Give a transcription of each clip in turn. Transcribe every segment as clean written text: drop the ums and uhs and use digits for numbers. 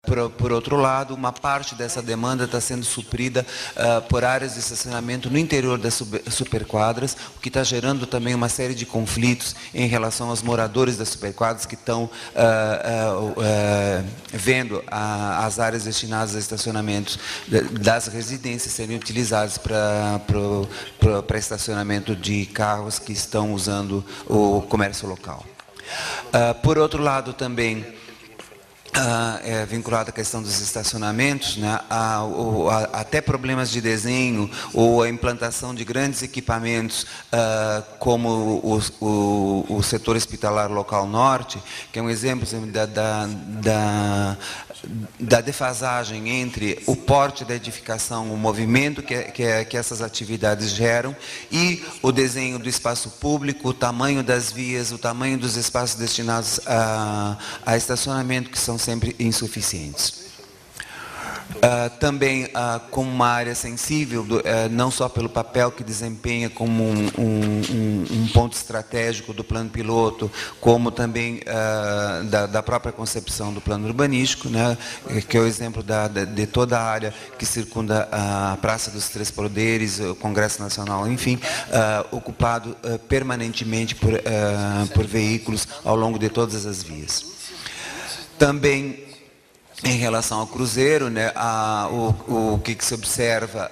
Por outro lado, uma parte dessa demanda está sendo suprida por áreas de estacionamento no interior das superquadras, o que está gerando também uma série de conflitos em relação aos moradores das superquadras que estão vendo as áreas destinadas a estacionamentos das residências serem utilizadas para estacionamento de carros que estão usando o comércio local. Por outro lado, também, vinculado à questão dos estacionamentos, né, até problemas de desenho ou a implantação de grandes equipamentos, como o setor hospitalar local norte, que é um exemplo da defasagem entre o porte da edificação, o movimento que essas atividades geram e o desenho do espaço público, o tamanho das vias, o tamanho dos espaços destinados a estacionamento, que são sempre insuficientes. Também como uma área sensível, não só pelo papel que desempenha como um ponto estratégico do plano piloto, como também da própria concepção do plano urbanístico, né, que é o exemplo de toda a área que circunda a Praça dos Três Poderes, o Congresso Nacional, enfim, ocupado permanentemente por veículos ao longo de todas as vias. Também, em relação ao cruzeiro, né, o que se observa,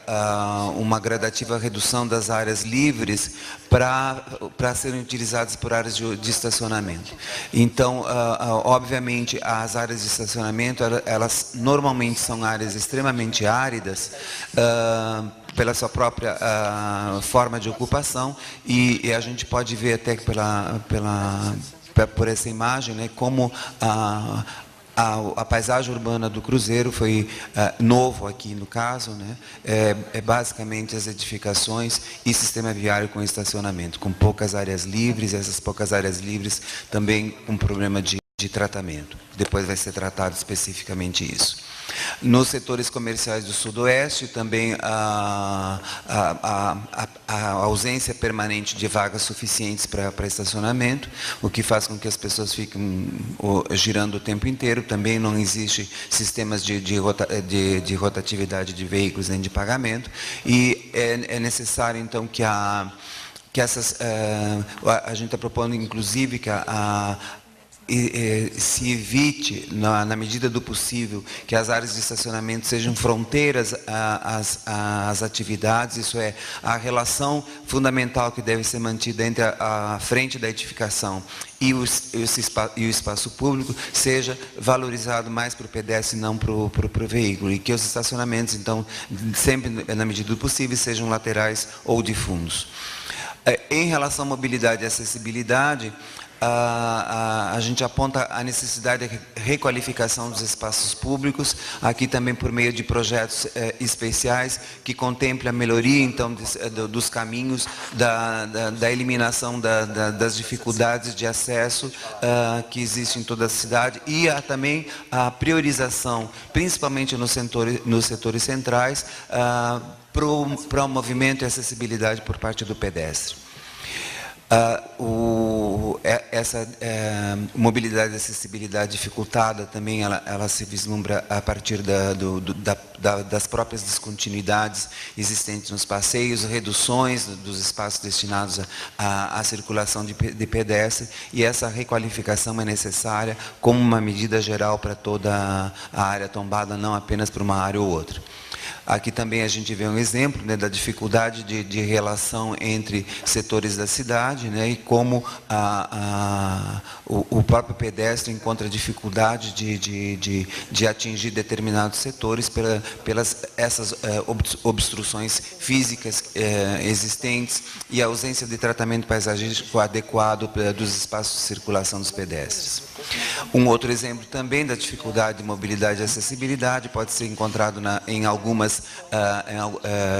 uma gradativa redução das áreas livres para serem utilizadas por áreas de estacionamento. Então, obviamente, as áreas de estacionamento, elas normalmente são áreas extremamente áridas, pela sua própria forma de ocupação, e a gente pode ver até por essa imagem, né, como a paisagem urbana do cruzeiro foi novo aqui no caso, né? Basicamente as edificações e sistema viário com estacionamento, com poucas áreas livres, essas poucas áreas livres também com problema de tratamento. Depois vai ser tratado especificamente isso. Nos setores comerciais do Sudoeste, também a ausência permanente de vagas suficientes para estacionamento, o que faz com que as pessoas fiquem girando o tempo inteiro. Também não existe sistemas de rotatividade de veículos nem de pagamento, e é necessário, então, que essas... a gente está propondo, inclusive, que se evite, na medida do possível, que as áreas de estacionamento sejam fronteiras às atividades, isso é, a relação fundamental que deve ser mantida entre a frente da edificação e o espaço público seja valorizado mais para o pedestre e não para o veículo, e que os estacionamentos, então, sempre, na medida do possível, sejam laterais ou de fundos. Em relação à mobilidade e acessibilidade, a gente aponta a necessidade de requalificação dos espaços públicos, aqui também por meio de projetos especiais que contemplem a melhoria, então, dos caminhos, da eliminação das dificuldades de acesso que existem em toda a cidade, e também a priorização, principalmente nos setores centrais, para o movimento e acessibilidade por parte do pedestre. Essa mobilidade e acessibilidade dificultada também ela se vislumbra a partir das próprias descontinuidades existentes nos passeios, reduções dos espaços destinados à circulação de pedestre, e essa requalificação é necessária como uma medida geral para toda a área tombada, não apenas para uma área ou outra. Aqui também a gente vê um exemplo, né, da dificuldade de relação entre setores da cidade, né, e como o próprio pedestre encontra dificuldade de atingir determinados setores pelas essas obstruções físicas existentes e a ausência de tratamento paisagístico adequado dos espaços de circulação dos pedestres. Um outro exemplo também da dificuldade de mobilidade e acessibilidade pode ser encontrado em algumas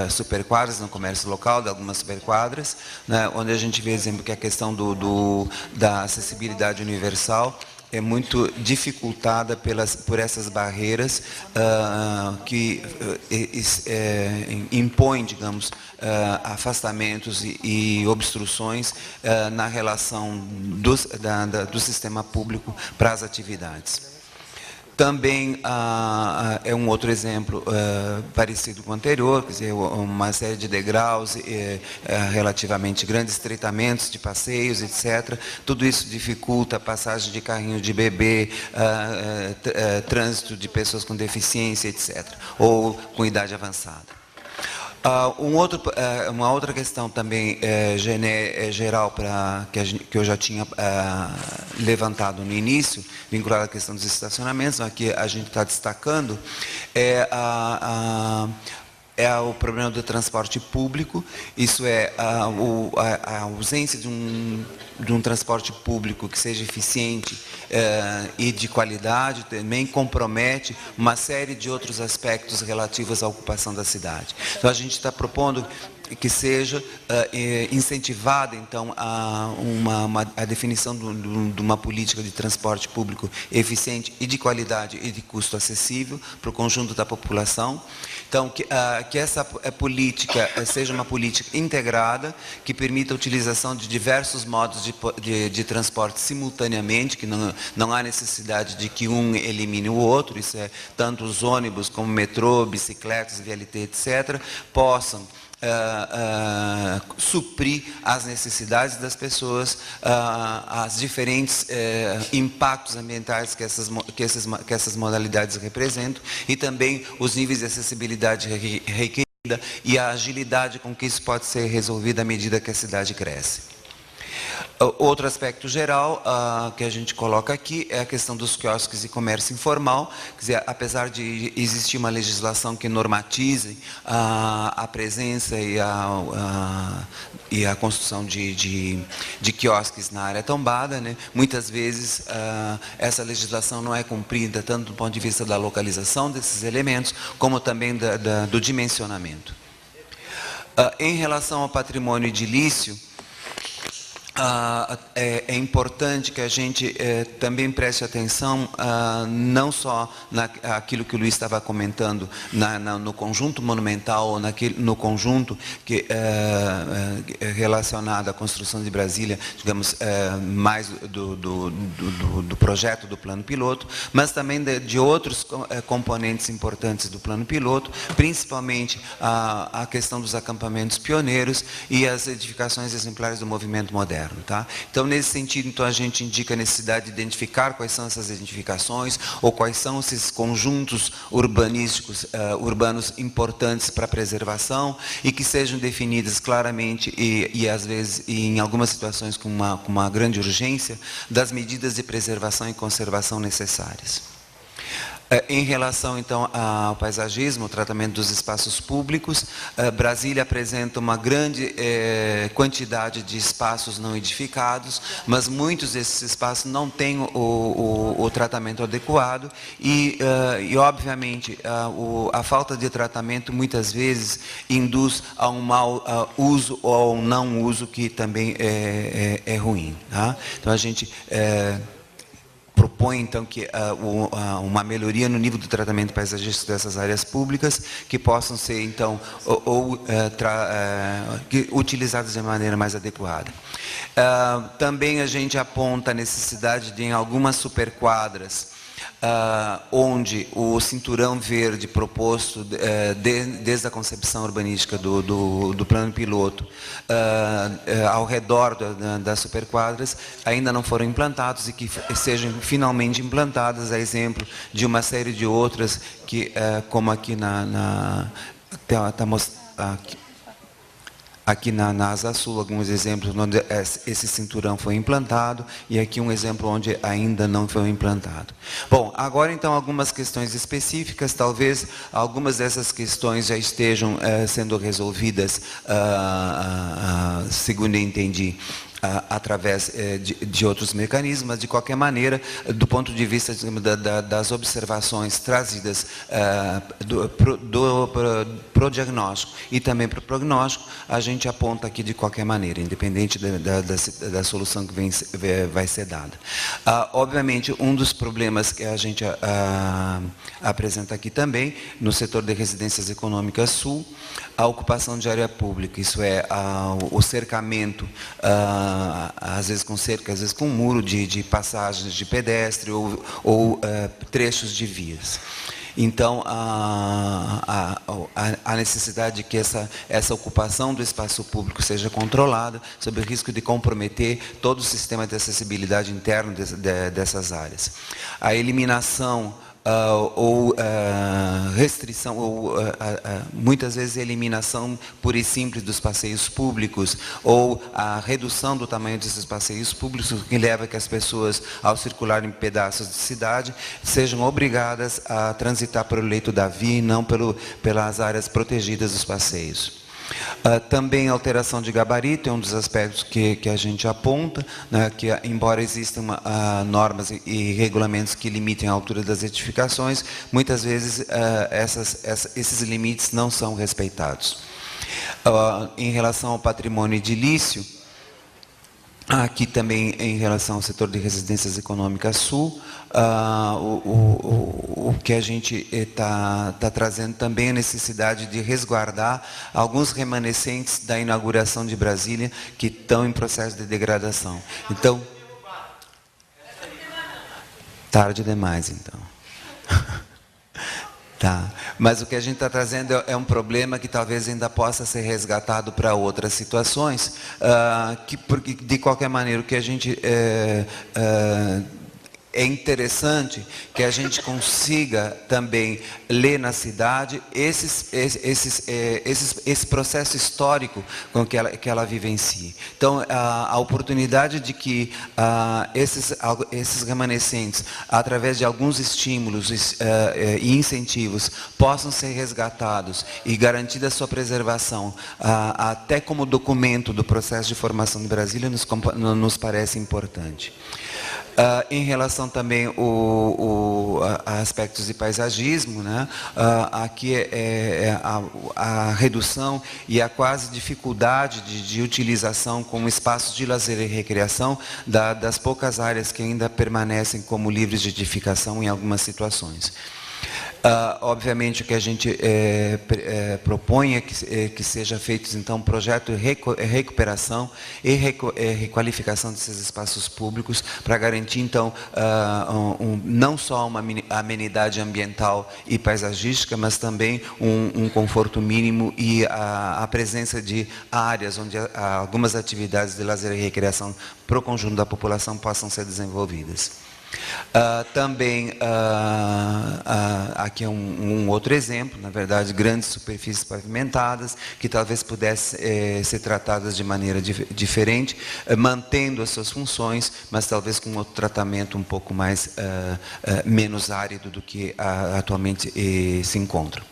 superquadras, no comércio local, de algumas superquadras, né, onde a gente vê, exemplo, que a questão da acessibilidade universal é muito dificultada por essas barreiras que impõem, digamos, afastamentos e obstruções na relação do sistema público para as atividades. Também é um outro exemplo parecido com o anterior, quer dizer, uma série de degraus relativamente grandes, estreitamentos de passeios, etc. Tudo isso dificulta a passagem de carrinho de bebê, trânsito de pessoas com deficiência, etc. Ou com idade avançada. Uma outra questão também geral que eu já tinha levantado no início, vinculada à questão dos estacionamentos, aqui a gente está destacando, o problema do transporte público, isso é a ausência de um transporte público que seja eficiente e de qualidade, também compromete uma série de outros aspectos relativos à ocupação da cidade. Então a gente está propondo que seja incentivada, então, a definição de uma política de transporte público eficiente e de qualidade e de custo acessível para o conjunto da população. Então, que essa política seja uma política integrada, que permita a utilização de diversos modos de transporte simultaneamente, que não há necessidade de que um elimine o outro, isso é, tanto os ônibus como metrô, bicicletas, VLT, etc., possam suprir as necessidades das pessoas, as diferentes impactos ambientais que essas modalidades representam e também os níveis de acessibilidade requerida e a agilidade com que isso pode ser resolvido à medida que a cidade cresce. Outro aspecto geral que a gente coloca aqui é a questão dos quiosques e comércio informal. Quer dizer, apesar de existir uma legislação que normatize a presença e a construção de quiosques na área tombada, né, muitas vezes essa legislação não é cumprida tanto do ponto de vista da localização desses elementos, como também do dimensionamento. Em relação ao patrimônio edilício, é importante que a gente também preste atenção não só naquilo que o Luiz estava comentando, no conjunto monumental, ou no conjunto relacionado à construção de Brasília, digamos, mais do projeto do plano piloto, mas também de outros componentes importantes do plano piloto, principalmente a questão dos acampamentos pioneiros e as edificações exemplares do movimento moderno. Tá? Então, nesse sentido, então, a gente indica a necessidade de identificar quais são essas edificações ou quais são esses conjuntos urbanos importantes para a preservação e que sejam definidas claramente e às vezes, em algumas situações com uma grande urgência, das medidas de preservação e conservação necessárias. Em relação, então, ao paisagismo, o tratamento dos espaços públicos, Brasília apresenta uma grande quantidade de espaços não edificados, mas muitos desses espaços não têm o tratamento adequado e obviamente, a falta de tratamento muitas vezes induz a um mau uso ou a um não uso que também é ruim. Tá? Então, a gente propõe, então, que uma melhoria no nível do tratamento paisagístico dessas áreas públicas, que possam ser, então, utilizadas de maneira mais adequada. Também a gente aponta a necessidade de, em algumas superquadras, onde o cinturão verde proposto desde a concepção urbanística do plano piloto ao redor das superquadras ainda não foram implantados e que sejam finalmente implantadas, a exemplo de uma série de outras que, como aqui aqui na Asa Sul, alguns exemplos onde esse cinturão foi implantado e aqui um exemplo onde ainda não foi implantado. Bom, agora então algumas questões específicas, talvez algumas dessas questões já estejam sendo resolvidas, segundo eu entendi, através de outros mecanismos, mas de qualquer maneira, do ponto de vista das observações trazidas pro diagnóstico e também para o prognóstico, a gente aponta aqui de qualquer maneira, independente da solução que vai ser dada. Obviamente, um dos problemas que a gente apresenta aqui também, no setor de residências econômicas sul, a ocupação de área pública, isso é, o cercamento às vezes com cerca, às vezes com muro de passagens de pedestre ou trechos de vias. Então, a necessidade de que essa ocupação do espaço público seja controlada, sob o risco de comprometer todo o sistema de acessibilidade interno dessas áreas. A eliminação ou restrição, ou muitas vezes a eliminação pura e simples dos passeios públicos, ou a redução do tamanho desses passeios públicos, o que leva a que as pessoas, ao circular em pedaços de cidade, sejam obrigadas a transitar pelo leito da via e não pelas áreas protegidas dos passeios. Também a alteração de gabarito é um dos aspectos que a gente aponta, né, que embora existam normas e regulamentos que limitem a altura das edificações, muitas vezes esses limites não são respeitados. Em relação ao patrimônio edilício, aqui também em relação ao setor de residências econômicas sul, o que a gente está trazendo também a necessidade de resguardar alguns remanescentes da inauguração de Brasília que estão em processo de degradação. Então, tarde demais, então. Tá. Mas o que a gente está trazendo é um problema que talvez ainda possa ser resgatado para outras situações, porque, de qualquer maneira, o que a gente é interessante que a gente consiga também ler na cidade esse processo histórico com que ela vivencie. Então, a oportunidade de que esses remanescentes, através de alguns estímulos e incentivos, possam ser resgatados e garantida a sua preservação, até como documento do processo de formação de Brasília, nos parece importante. Em relação também a aspectos de paisagismo, né? Aqui a redução e a quase dificuldade de utilização como espaços de lazer e recreação das poucas áreas que ainda permanecem como livres de edificação em algumas situações. Obviamente o que a gente propõe é que seja feito então um projeto de recuperação e requalificação desses espaços públicos para garantir então não só uma amenidade ambiental e paisagística, mas também um conforto mínimo e a presença de áreas onde algumas atividades de lazer e recreação para o conjunto da população possam ser desenvolvidas. Também, aqui é um outro exemplo, na verdade, grandes superfícies pavimentadas, que talvez pudessem ser tratadas de maneira diferente, mantendo as suas funções, mas talvez com outro tratamento um pouco mais, menos árido do que atualmente se encontra.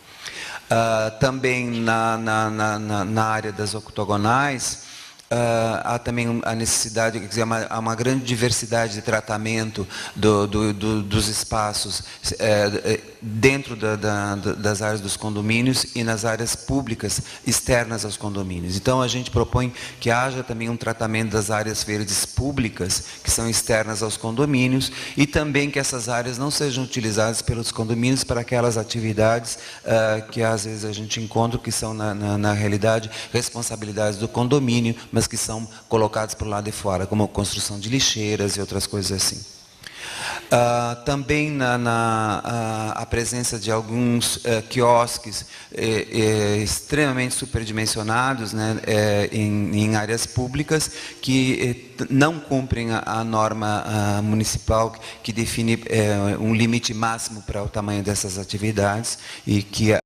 Também na área das octogonais, há também a necessidade, quer dizer, há uma grande diversidade de tratamento dos espaços dentro das áreas dos condomínios e nas áreas públicas externas aos condomínios. Então, a gente propõe que haja também um tratamento das áreas verdes públicas, que são externas aos condomínios, e também que essas áreas não sejam utilizadas pelos condomínios para aquelas atividades que às vezes a gente encontra que são, na realidade, responsabilidades do condomínio, mas que são colocados por lá de fora, como construção de lixeiras e outras coisas assim. Também a presença de alguns quiosques extremamente superdimensionados, né, em áreas públicas que não cumprem a norma municipal que define um limite máximo para o tamanho dessas atividades e que